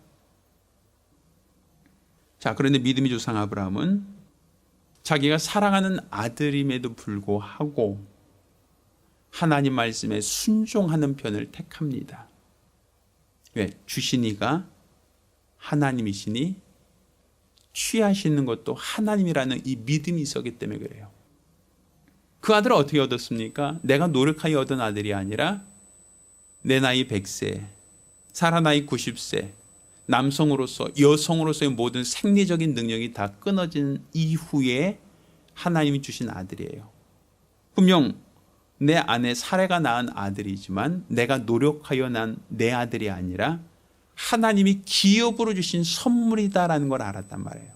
자, 그런데 믿음의 조상 아브라함은 자기가 사랑하는 아들임에도 불구하고 하나님 말씀에 순종하는 편을 택합니다. 왜? 주시니가 하나님이시니 취하시는 것도 하나님이라는 이 믿음이 있었기 때문에 그래요. 그 아들을 어떻게 얻었습니까? 내가 노력하여 얻은 아들이 아니라 내 나이 100세, 사라 나이 90세, 남성으로서 여성으로서의 모든 생리적인 능력이 다 끊어진 이후에 하나님이 주신 아들이에요. 분명 내 안에 사례가 낳은 아들이지만 내가 노력하여 난 내 아들이 아니라 하나님이 기업으로 주신 선물이다라는 걸 알았단 말이에요.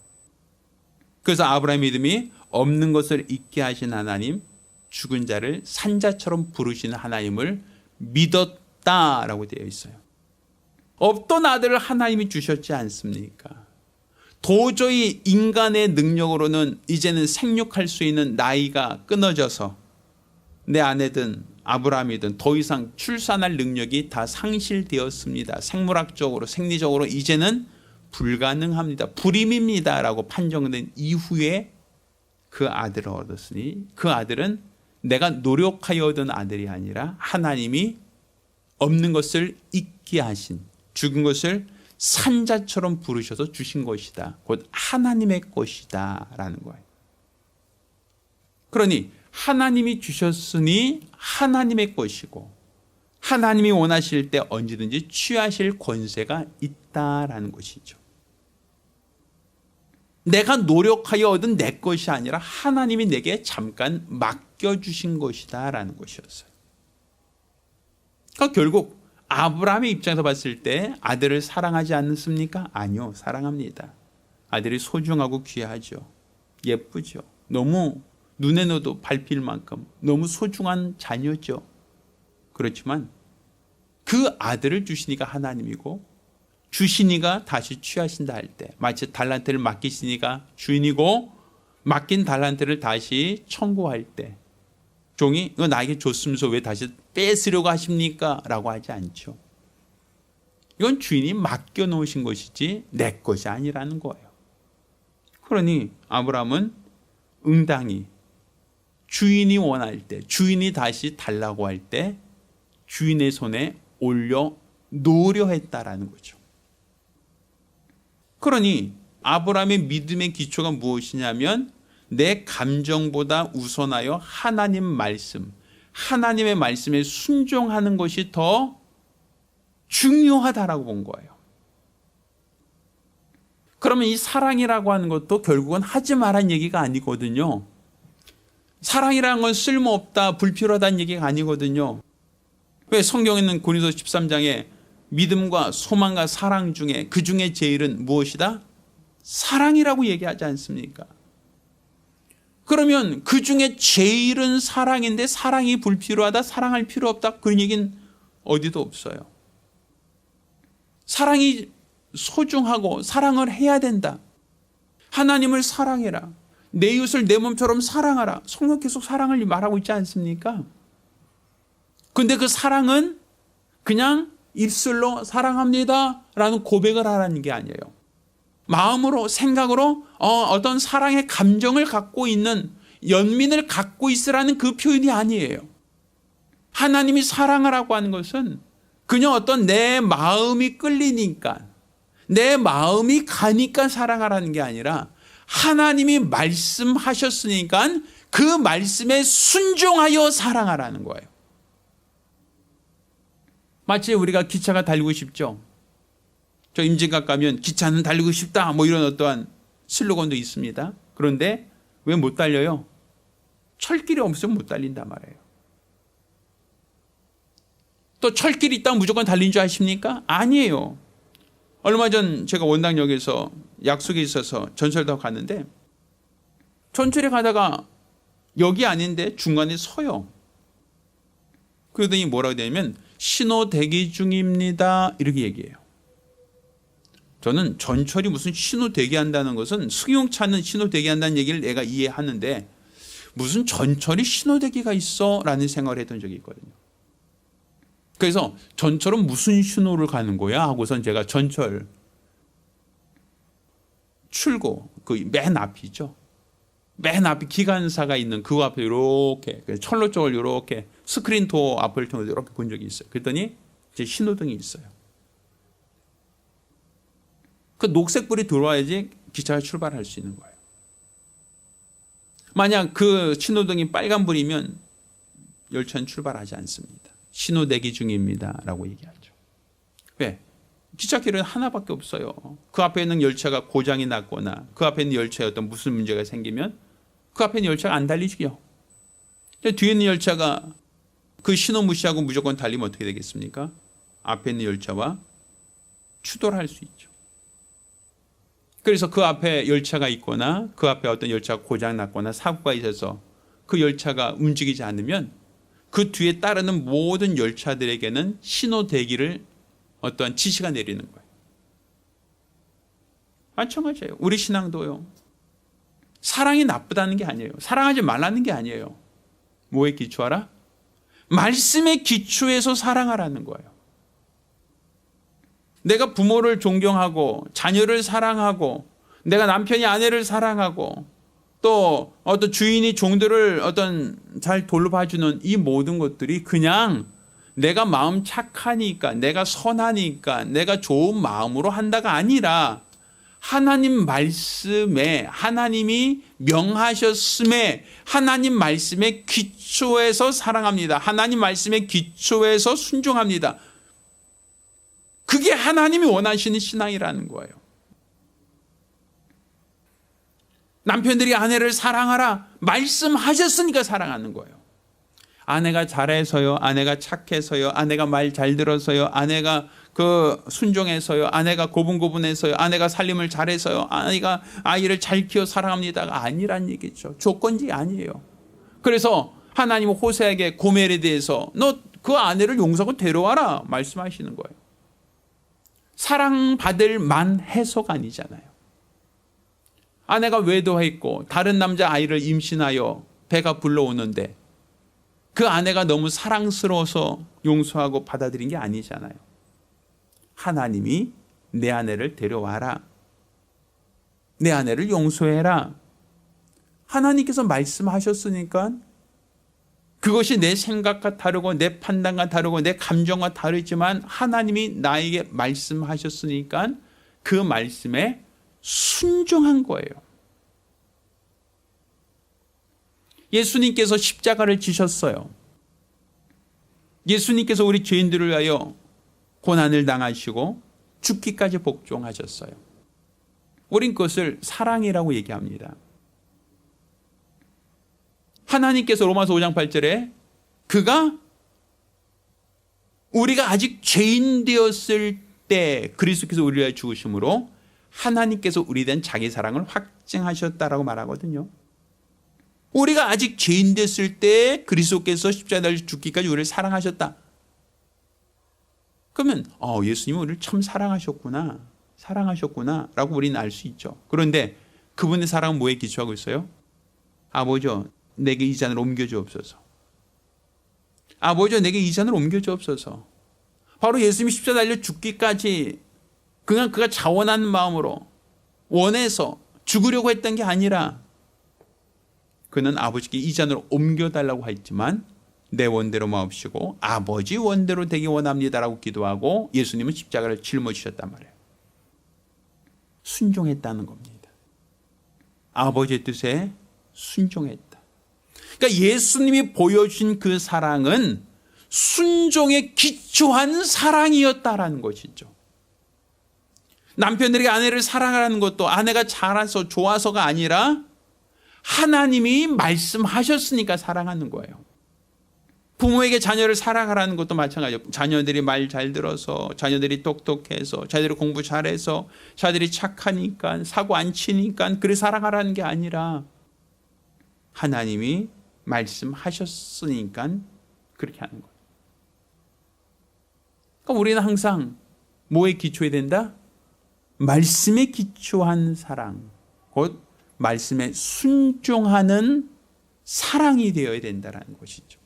그래서 아브라함의 믿음이 없는 것을 있게 하신 하나님, 죽은 자를 산자처럼 부르시는 하나님을 믿었다라고 되어 있어요. 없던 아들을 하나님이 주셨지 않습니까? 도저히 인간의 능력으로는 이제는 생육할 수 있는 나이가 끊어져서 내 아내든 아브라함이든 더 이상 출산할 능력이 다 상실되었습니다. 생물학적으로 생리적으로 이제는 불가능합니다. 불임입니다 라고 판정된 이후에 그 아들을 얻었으니 그 아들은 내가 노력하여 얻은 아들이 아니라 하나님이 없는 것을 있게 하신, 죽은 것을 산자처럼 부르셔서 주신 것이다. 곧 하나님의 것이다 라는 거예요. 그러니 하나님이 주셨으니 하나님의 것이고 하나님이 원하실 때 언제든지 취하실 권세가 있다라는 것이죠. 내가 노력하여 얻은 내 것이 아니라 하나님이 내게 잠깐 맡겨주신 것이다 라는 것이었어요. 그러니까 결국 아브라함의 입장에서 봤을 때 아들을 사랑하지 않습니까? 아니요, 사랑합니다. 아들이 소중하고 귀하죠. 예쁘죠. 너무 눈에 넣어도 밟힐 만큼 너무 소중한 자녀죠. 그렇지만 그 아들을 주시니까 하나님이고 주시니가 다시 취하신다 할 때, 마치 달란트를 맡기시니까 주인이고 맡긴 달란트를 다시 청구할 때 종이 이거 나에게 줬으면서 왜 다시 뺏으려고 하십니까? 라고 하지 않죠. 이건 주인이 맡겨놓으신 것이지 내 것이 아니라는 거예요. 그러니 아브라함은 응당히 주인이 원할 때, 주인이 다시 달라고 할 때 주인의 손에 올려 놓으려 했다라는 거죠. 그러니 아브라함의 믿음의 기초가 무엇이냐면 내 감정보다 우선하여 하나님 말씀, 하나님의 말씀에 순종하는 것이 더 중요하다라고 본 거예요. 그러면 이 사랑이라고 하는 것도 결국은 하지 말란 얘기가 아니거든요. 사랑이라는 건 쓸모없다, 불필요하다는 얘기가 아니거든요. 왜 성경에는 고린도서 13장에 믿음과 소망과 사랑 중에 그 중에 제일은 무엇이다? 사랑이라고 얘기하지 않습니까? 그러면 그 중에 제일은 사랑인데 사랑이 불필요하다, 사랑할 필요 없다, 그런 얘기는 어디도 없어요. 사랑이 소중하고 사랑을 해야 된다. 하나님을 사랑해라. 내 이웃을 내 몸처럼 사랑하라. 성경 계속 사랑을 말하고 있지 않습니까? 근데 그 사랑은 그냥 입술로 사랑합니다 라는 고백을 하라는 게 아니에요. 마음으로, 생각으로 어떤 사랑의 감정을 갖고 있는, 연민을 갖고 있으라는 그 표현이 아니에요. 하나님이 사랑하라고 하는 것은 그냥 어떤 내 마음이 끌리니까, 내 마음이 가니까 사랑하라는 게 아니라 하나님이 말씀하셨으니까 그 말씀에 순종하여 사랑하라는 거예요. 마치 우리가 기차가 달리고 싶죠. 저 임진각 가면 기차는 달리고 싶다 뭐 이런 어떠한 슬로건도 있습니다. 그런데 왜 못 달려요? 철길이 없으면 못 달린단 말이에요. 또 철길이 있다면 무조건 달린 줄 아십니까? 아니에요. 얼마 전 제가 원당역에서 약속이 있어서 전철 타고 갔는데 전철에 가다가 역이 아닌데 중간에 서요. 그러더니 뭐라고 되냐면 신호 대기 중입니다 이렇게 얘기해요. 저는 전철이 무슨 신호 대기한다는 것은 승용차는 신호 대기한다는 얘기를 내가 이해하는데 무슨 전철이 신호 대기가 있어? 라는 생각을 했던 적이 있거든요. 그래서 전철은 무슨 신호를 가는 거야? 하고선 제가 전철 출구 그 맨 앞이죠. 맨 앞에 기관사가 있는 그 앞에 이렇게 철로 쪽을 이렇게 스크린 도어 앞을 통해서 이렇게 본 적이 있어요. 그랬더니 이제 신호등이 있어요. 그 녹색불이 들어와야지 기차가 출발할 수 있는 거예요. 만약 그 신호등이 빨간불이면 열차는 출발하지 않습니다. 신호 대기 중입니다 라고 얘기하죠. 왜? 기찻길은 하나밖에 없어요. 그 앞에 있는 열차가 고장이 났거나 그 앞에 있는 열차에 어떤 무슨 문제가 생기면 그 앞에 있는 열차가 안 달리지요. 뒤에 있는 열차가 그 신호 무시하고 무조건 달리면 어떻게 되겠습니까? 앞에 있는 열차와 추돌을 할 수 있죠. 그래서 그 앞에 열차가 있거나 그 앞에 어떤 열차가 고장 났거나 사고가 있어서 그 열차가 움직이지 않으면 그 뒤에 따르는 모든 열차들에게는 신호 대기를 어떠한 지시가 내리는 거예요. 마찬가지예요. 우리 신앙도요. 사랑이 나쁘다는 게 아니에요. 사랑하지 말라는 게 아니에요. 뭐에 기초하라? 말씀에 기초해서 사랑하라는 거예요. 내가 부모를 존경하고 자녀를 사랑하고 내가 남편이 아내를 사랑하고 또 어떤 주인이 종들을 어떤 잘 돌봐주는 이 모든 것들이 그냥 내가 마음 착하니까 내가 선하니까 내가 좋은 마음으로 한다가 아니라 하나님 말씀에 하나님이 명하셨음에 하나님 말씀에 기초해서 사랑합니다. 하나님 말씀에 기초해서 순종합니다. 그게 하나님이 원하시는 신앙이라는 거예요. 남편들이 아내를 사랑하라 말씀하셨으니까 사랑하는 거예요. 아내가 잘해서요, 아내가 착해서요, 아내가 말 잘 들어서요, 아내가 그 순종해서요, 아내가 고분고분해서요, 아내가 살림을 잘해서요, 아내가 아이를 잘 키워 사랑합니다가 아니란 얘기죠. 조건지 아니에요. 그래서 하나님은 호세에게 고멜에 대해서 너 그 아내를 용서하고 데려와라 말씀하시는 거예요. 사랑받을 만해서가 아니잖아요. 아내가 외도했고 다른 남자 아이를 임신하여 배가 불러오는데 그 아내가 너무 사랑스러워서 용서하고 받아들인 게 아니잖아요. 하나님이 내 아내를 데려와라. 내 아내를 용서해라. 하나님께서 말씀하셨으니까 그것이 내 생각과 다르고 내 판단과 다르고 내 감정과 다르지만 하나님이 나에게 말씀하셨으니까 그 말씀에 순종한 거예요. 예수님께서 십자가를 지셨어요. 예수님께서 우리 죄인들을 위하여 고난을 당하시고 죽기까지 복종하셨어요. 우린 그것을 사랑이라고 얘기합니다. 하나님께서 로마서 5장 8절에 그가 우리가 아직 죄인 되었을 때 그리스도께서 우리를 위하여 죽으심으로 하나님께서 우리에 대한 자기 사랑을 확증하셨다라고 말하거든요. 우리가 아직 죄인 됐을 때 그리스도께서 십자가에 죽기까지 우리를 사랑하셨다. 그러면 예수님은 우리를 참 사랑하셨구나 라고 우리는 알 수 있죠. 그런데 그분의 사랑은 뭐에 기초하고 있어요? 아버지요 내게 이 잔을 옮겨주옵소서. 아버지요 내게 이 잔을 옮겨주옵소서. 바로 예수님이 십자가에 달려 죽기까지 그냥 그가 자원한 마음으로 원해서 죽으려고 했던 게 아니라 그는 아버지께 이 잔을 옮겨달라고 했지만 내 원대로 마옵시고 아버지 원대로 되기 원합니다라고 기도하고 예수님은 십자가를 짊어지셨단 말이에요. 순종했다는 겁니다. 아버지의 뜻에 순종했다. 그러니까 예수님이 보여주신 그 사랑은 순종에 기초한 사랑이었다라는 것이죠. 남편들이 아내를 사랑하라는 것도 아내가 잘해서 좋아서가 아니라 하나님이 말씀하셨으니까 사랑하는 거예요. 부모에게 자녀를 사랑하라는 것도 마찬가지예요. 자녀들이 말 잘 들어서, 자녀들이 똑똑해서, 자녀들이 공부 잘해서, 자녀들이 착하니까, 사고 안 치니까 그래 사랑하라는 게 아니라 하나님이 말씀하셨으니까 그렇게 하는 거예요. 그러니까 우리는 항상 뭐에 기초해야 된다? 말씀에 기초한 사랑, 곧 말씀에 순종하는 사랑이 되어야 된다는 것이죠.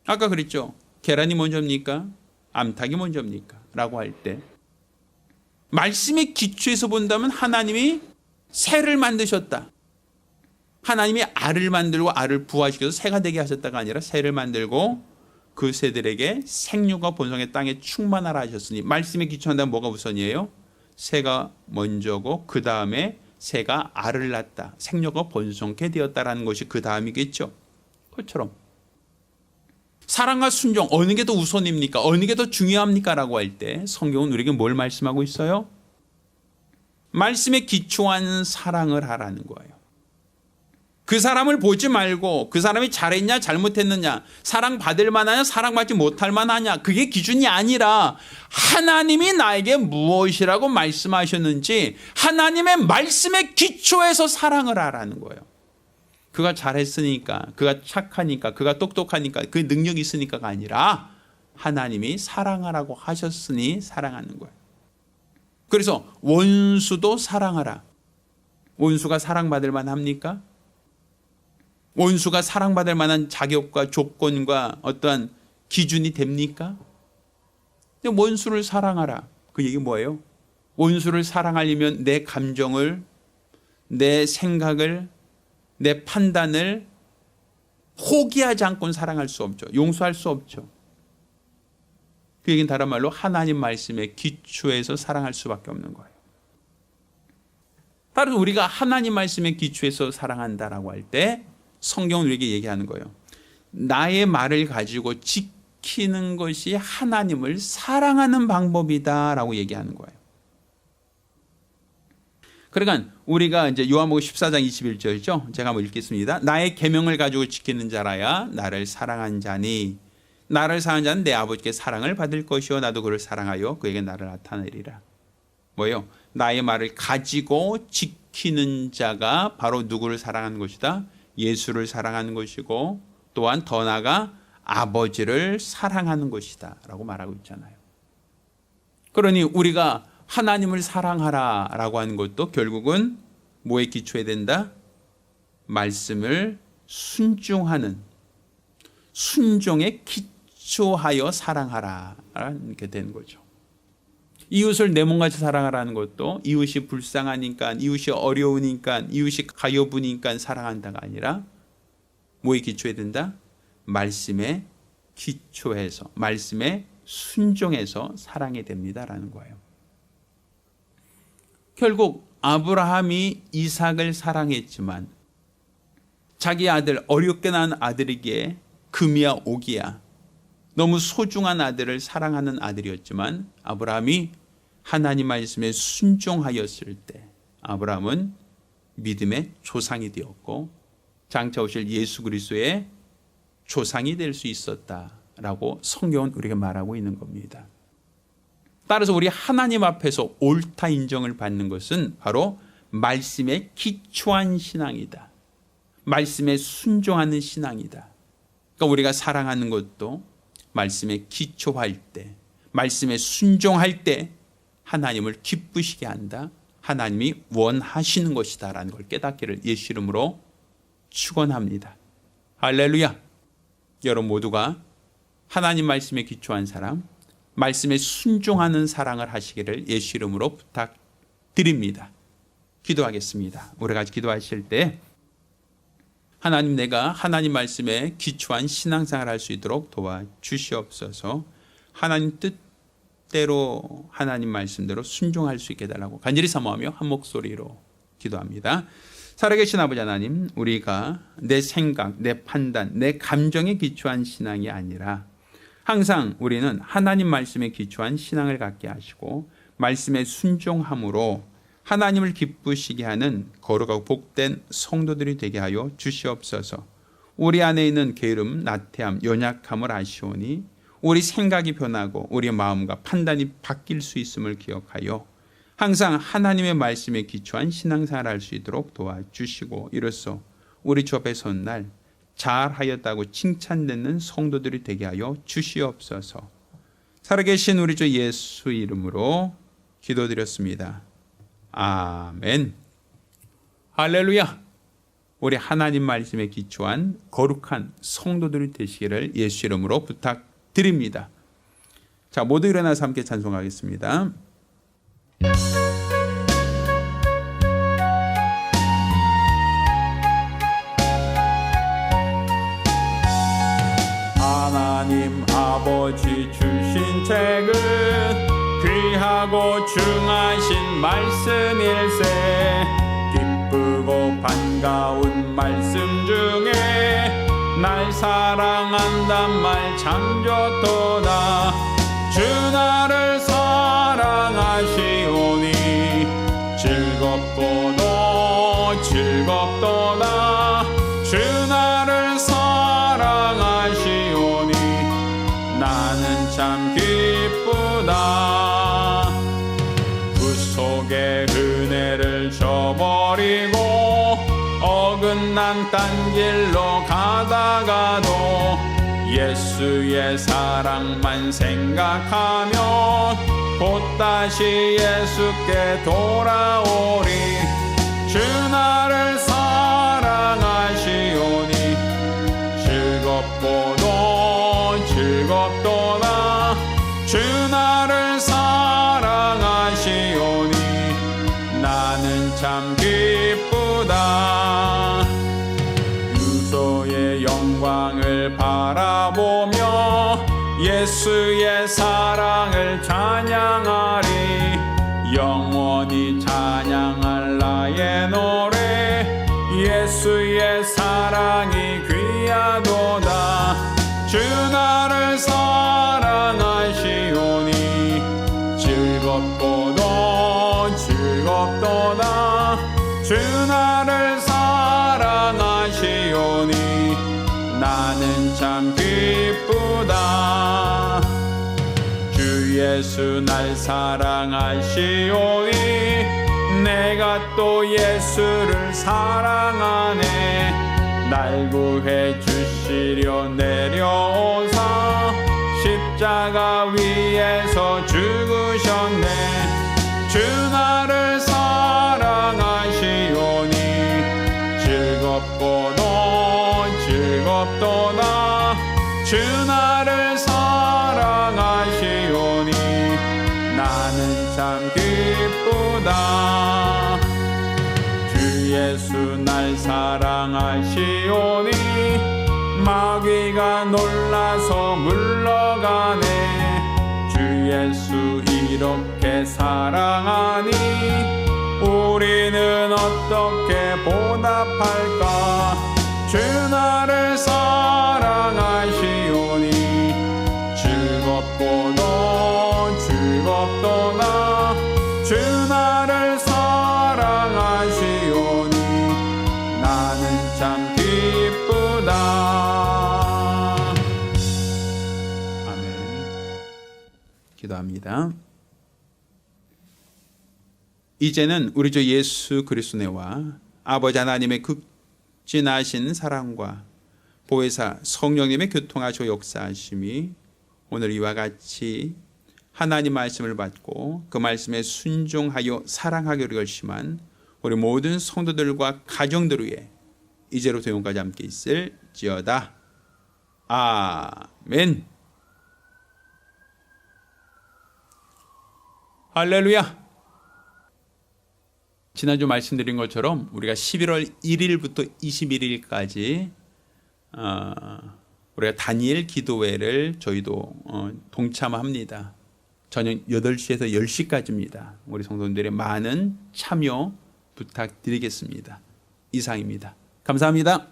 아까 그랬죠. 계란이 먼저입니까? 암탉이 먼저입니까? 라고 할 때 말씀의 기초에서 본다면 하나님이 새를 만드셨다. 하나님이 알을 만들고 알을 부화시켜서 새가 되게 하셨다가 아니라 새를 만들고 그 새들에게 생육과 번성의 땅에 충만하라 하셨으니 말씀에 기초한다면 뭐가 우선이에요? 새가 먼저고 그 다음에 새가 알을 낳았다. 생육과 번성케 되었다라는 것이 그 다음이겠죠. 그것처럼 사랑과 순종 어느 게 더 우선입니까? 어느 게 더 중요합니까? 라고 할 때 성경은 우리에게 뭘 말씀하고 있어요? 말씀에 기초한 사랑을 하라는 거예요. 그 사람을 보지 말고 그 사람이 잘했냐 잘못했느냐, 사랑받을 만하냐 사랑받지 못할 만하냐, 그게 기준이 아니라 하나님이 나에게 무엇이라고 말씀하셨는지 하나님의 말씀에 기초해서 사랑을 하라는 거예요. 그가 잘했으니까, 그가 착하니까, 그가 똑똑하니까, 그 능력이 있으니까가 아니라 하나님이 사랑하라고 하셨으니 사랑하는 거예요. 그래서 원수도 사랑하라. 원수가 사랑받을 만합니까? 원수가 사랑받을 만한 자격과 조건과 어떠한 기준이 됩니까? 원수를 사랑하라. 그 얘기 뭐예요? 원수를 사랑하려면 내 감정을, 내 생각을, 내 판단을 포기하지 않고는 사랑할 수 없죠. 용서할 수 없죠. 그 얘기는 다른 말로 하나님 말씀에 기초해서 사랑할 수밖에 없는 거예요. 따라서 우리가 하나님 말씀에 기초해서 사랑한다라고 할 때 성경은 우리에게 얘기하는 거예요. 나의 말을 가지고 지키는 것이 하나님을 사랑하는 방법이다라고 얘기하는 거예요. 그러니까 우리가 이제 요한복음 14장 21절이죠. 제가 한번 읽겠습니다. 나의 계명을 가지고 지키는 자라야 나를 사랑한 자니 나를 사랑한 자는 내 아버지께 사랑을 받을 것이요 나도 그를 사랑하여 그에게 나를 나타내리라. 뭐예요? 나의 말을 가지고 지키는 자가 바로 누구를 사랑하는 것이다? 예수를 사랑하는 것이고 또한 더 나아가 아버지를 사랑하는 것이다 라고 말하고 있잖아요. 그러니 우리가 하나님을 사랑하라 라고 하는 것도 결국은 뭐에 기초해야 된다? 말씀을 순종하는, 순종에 기초하여 사랑하라 이렇게 되는 거죠. 이웃을 내 몸같이 사랑하라는 것도 이웃이 불쌍하니까, 이웃이 어려우니까, 이웃이 가여부니까 사랑한다가 아니라 뭐에 기초해야 된다? 말씀에 기초해서, 말씀에 순종해서 사랑이 됩니다라는 거예요. 결국 아브라함이 이삭을 사랑했지만 자기 아들, 어렵게 낳은 아들에게 금이야 옥이야 너무 소중한 아들을 사랑하는 아들이었지만 아브라함이 하나님 말씀에 순종하였을 때 아브라함은 믿음의 조상이 되었고 장차 오실 예수 그리스도의 조상이 될 수 있었다라고 성경은 우리에게 말하고 있는 겁니다. 따라서 우리 하나님 앞에서 옳다 인정을 받는 것은 바로 말씀에 기초한 신앙이다. 말씀에 순종하는 신앙이다. 그러니까 우리가 사랑하는 것도 말씀에 기초할 때, 말씀에 순종할 때 하나님을 기쁘시게 한다. 하나님이 원하시는 것이다 라는 걸 깨닫기를 예수 이름으로 축원합니다. 할렐루야. 여러분 모두가 하나님 말씀에 기초한 사람, 말씀에 순종하는 사랑을 하시기를 예수 이름으로 부탁드립니다. 기도하겠습니다. 우리 같이 기도하실 때 하나님, 내가 하나님 말씀에 기초한 신앙생활을 할 수 있도록 도와주시옵소서. 하나님 뜻대로 하나님 말씀대로 순종할 수 있게 해달라고 간절히 사모하며 한 목소리로 기도합니다. 살아계신 아버지 하나님, 우리가 내 생각, 내 판단, 내 감정에 기초한 신앙이 아니라 항상 우리는 하나님 말씀에 기초한 신앙을 갖게 하시고 말씀에 순종함으로 하나님을 기쁘시게 하는 거룩하고 복된 성도들이 되게 하여 주시옵소서. 우리 안에 있는 게으름, 나태함, 연약함을 아시오니 우리 생각이 변하고 우리의 마음과 판단이 바뀔 수 있음을 기억하여 항상 하나님의 말씀에 기초한 신앙생활을 할 수 있도록 도와주시고, 이로써 우리 주 앞에 선 날 잘하였다고 칭찬받는 성도들이 되게 하여 주시옵소서. 살아계신 우리 주 예수 이름으로 기도드렸습니다. 아멘. 할렐루야. 우리 하나님 말씀에 기초한 거룩한 성도들이 되시기를 예수 이름으로 부탁드립니다. 자, 모두 일어나서 함께 찬송하겠습니다. 하나님 아버지 주신 책은 귀하고 중하신 말씀일세. 기쁘고 반가운 말씀 중에 날 사랑한단 말 참 좋도다. 주 나를 사랑하시오니 즐겁고도 즐겁도다. 주 나를 사랑하시오니 나는 참 기쁘다. 구속의 은혜를 저버리고 어긋난 딴 길로 가다가도 예수의 사랑만 생각하면 곧 다시 예수께 돌아오리. 주 나를 사랑하시오니 즐겁고도 즐겁도다. 주 나를 사랑하시오니 나는 참 기쁘다. 유소의 영광을 바라보며 예수의 사랑을 찬양하리. 영원히 찬양할 나의 노래 예수의 사랑이 귀하도다. 주 나를 사랑하시오니 즐겁고도 즐겁도다. 주 나를 사랑하시오니 나는 참 기쁘다. 주 예수 날 사랑하시오니 내가 또 예수를 사랑하네. 날 구해 주시려 내려오사 십자가 위에서 죽으셨네. 주 나를 사랑하시오니 즐겁고도 즐겁도다. 주 나를 사랑하시오니 나는 참 기쁘다. 주 예수 날 사랑하시오니 마귀가 놀라서 물러가네. 주 예수 이렇게 사랑하니 우리는 어떻게 보답할까. 주 나를 사랑하시오니 즐겁고도 즐겁도다. 주 나를 사랑하시오니 나는 참 기쁘다. 아멘. 기도합니다. 이제는 우리 주 예수 그리스도와 아버지 하나님의 극진하신 사랑과 보혜사 성령님의 교통하시고 역사하심이 오늘 이와 같이 하나님 말씀을 받고 그 말씀에 순종하여 사랑하기로 결심한 우리 모든 성도들과 가정들 위해 이제로부터 영원까지 함께 있을지어다. 아멘. 할렐루야. 지난주 말씀드린 것처럼 우리가 11월 1일부터 21일까지 우리가 다니엘 기도회를 저희도 동참합니다. 저녁 8시에서 10시까지입니다. 우리 성도님들의 많은 참여 부탁드리겠습니다. 이상입니다. 감사합니다.